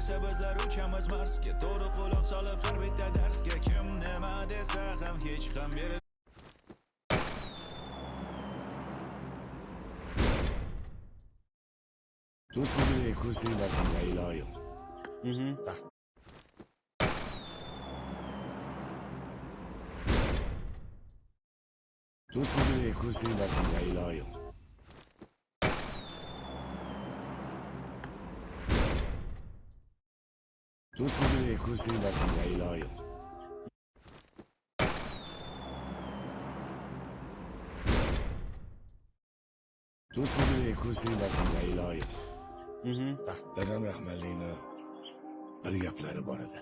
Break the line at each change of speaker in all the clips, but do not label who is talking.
bo'lsa bizlar uchamiz Marsga to'g'ri quloq solib har bitta darsga kim nima desa ham hech ham berilmaydi.
Tutti le cose da Sinailoio. Tutti le cose da Sinailoio. Tutti le cose da Sinailoio. Tutti le cose da Sinailoio. Dadam rahmatligini bir gaplari bor edi.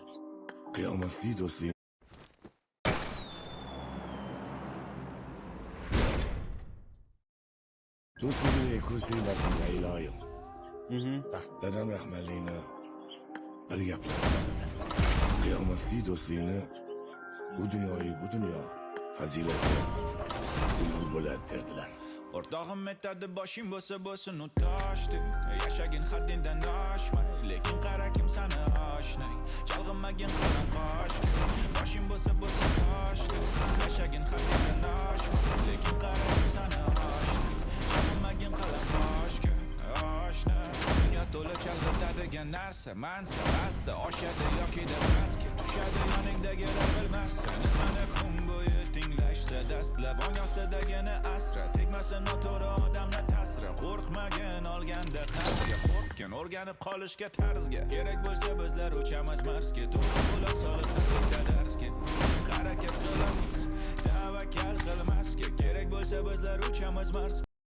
Qiyomatli do'stlik. Tutti le cose da Sinailoio. Dadam rahmatligini bir gaplari bor edi. Qiyomatli do'stlikni bu dunyo fazilati ulug' bo'ladi derdilar. O'rtog'im aytadi boshing bo'lsa bo'lsin u toshdi. Yashagin haddingdan oshmay, lekin qara kim sani oshnay. Chalg'imagin qalam qoshdi. Boshing bo'lsa bo'lsin toshdi. Yashagin haddingdan oshmay, lekin qara kim sani oshnay. Chalg'imagin qalam qoshdi. Oshnay. Dunyo to'la chalg'itadigan narsa, mansa asta oshadi yoki da pastga tushadi. Yoningdagilar bilmasa nimani kun bo'yi tinglashsa, dastlab ong ostidagini asra. Tegmasin noto'g'ri odamni ta'siri. Qo'rqmagin olganda qarzga, qo'rqgin o'rganib qolishga tarzga. Kerak bo'lsa bizlar uchamiz Marsga, to'g'ri quloq solib bitta darsga. Harakat qilamiz, tavakkal qilmasga. Kerak bo'lsa bizlar uchamiz Marsga.